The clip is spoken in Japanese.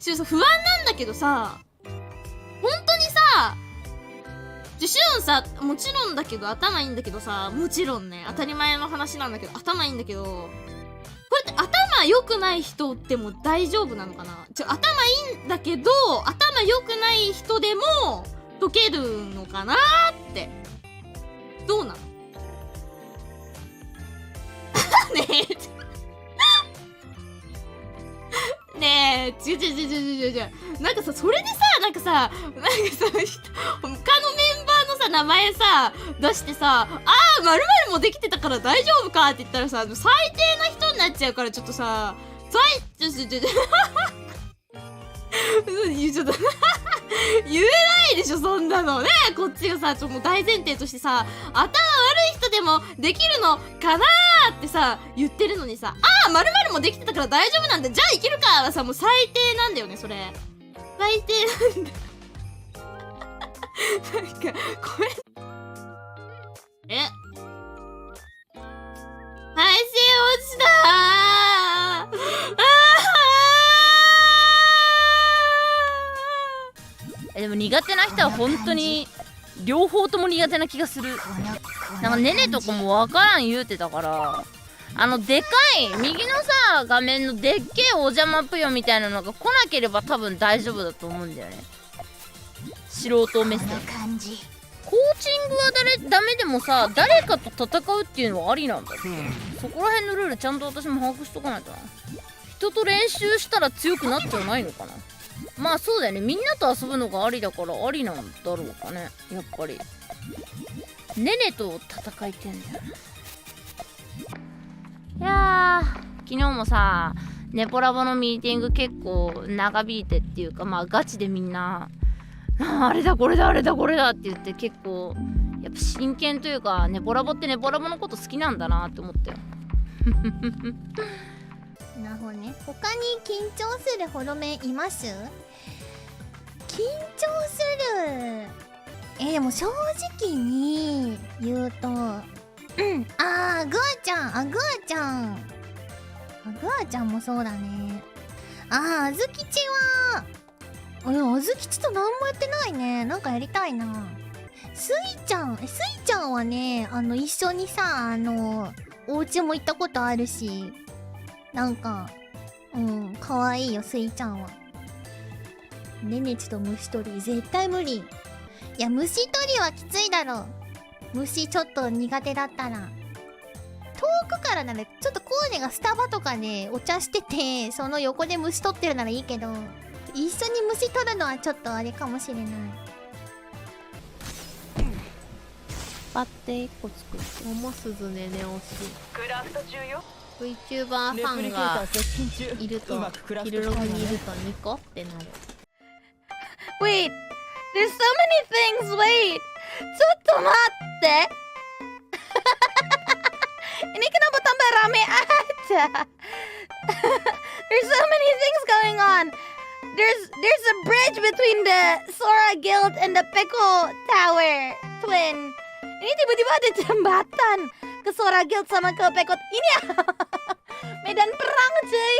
不安なんだけどさ、本当にさ、シオンさ、もちろんだけど、頭いいんだけどさ、もちろんね、当たり前の話なんだけど、頭いいんだけど、これって頭良くない人でも大丈夫なのかな？頭いいんだけど、頭良くない人でも解けるのかなって。どうなの？ねえ。ねえ、違う。なんかさ、それでさ、なんかさ、他のメンバーのさ、名前さ、出してさ、〇〇もできてたから大丈夫かって言ったらさ、最低な人になっちゃうから、ちょっとさ、ちょっと言えないでしょ、そんなのね。こっちがさ、もう大前提としてさ、頭悪い人でもできるのかなーってさ、言ってるのにさ、〇〇もできてたから大丈夫なんだ、じゃあいけるかはさ、もう最低なんだよね、それ。最低なんだ。なんか、これ。配信落ちたでも苦手な人は本当に両方とも苦手な気がする。なんかねねとかもわからん言うてたから、でかい右のさ画面のでっけえお邪魔ぷよみたいなのが来なければ多分大丈夫だと思うんだよね。素人目線。コーチングはダメでもさ、誰かと戦うっていうのはありなんだって。そこら辺のルールちゃんと私も把握しとかないとな。人と練習したら強くなっちゃわないのかな。まあそうだよね、みんなと遊ぶのがありだからありなんだろうかね、やっぱり。ねねと戦いてんだよな。いや昨日もさ、ネポラボのミーティング結構長引いてっていうか、まあガチでみんなあれだこれだって言って結構やっぱ真剣というか、ネポラボってネポラボのこと好きなんだなって思ったよ。なるほどね。他に緊張するホロメンいます？緊張する。でも正直に言うと、グーちゃん、グーちゃんもそうだね。あずきちは、あずきちと何もやってないね。なんかやりたいな。スイちゃんはね、一緒にさ、お家も行ったことあるし、なんか、かわいいよ、スイちゃんは。ねねちと虫取り、絶対無理。いや、虫取りはきついだろ。虫ちょっと苦手だったら。遠くからなら、ちょっとコーネがスタバとかでお茶してて、その横で虫取ってるならいいけど、一緒に虫取るのはちょっとあれかもしれない。バッテ1個作って。桃鈴ねね推し。クラフト中よ。VTuber ファンがいると、ヒルログにいると2個ってなる。Wait, there's so many things. Wait, ちょっと待って。Ini kenapa tambah rame aja? There's so many things going on. There's a bridge between the Sora Guild and the Pickle Tower Twin. Ini tiba-tiba ada jembatan ke Sora Guild sama ke Pickle. Ini medan perang, cuy.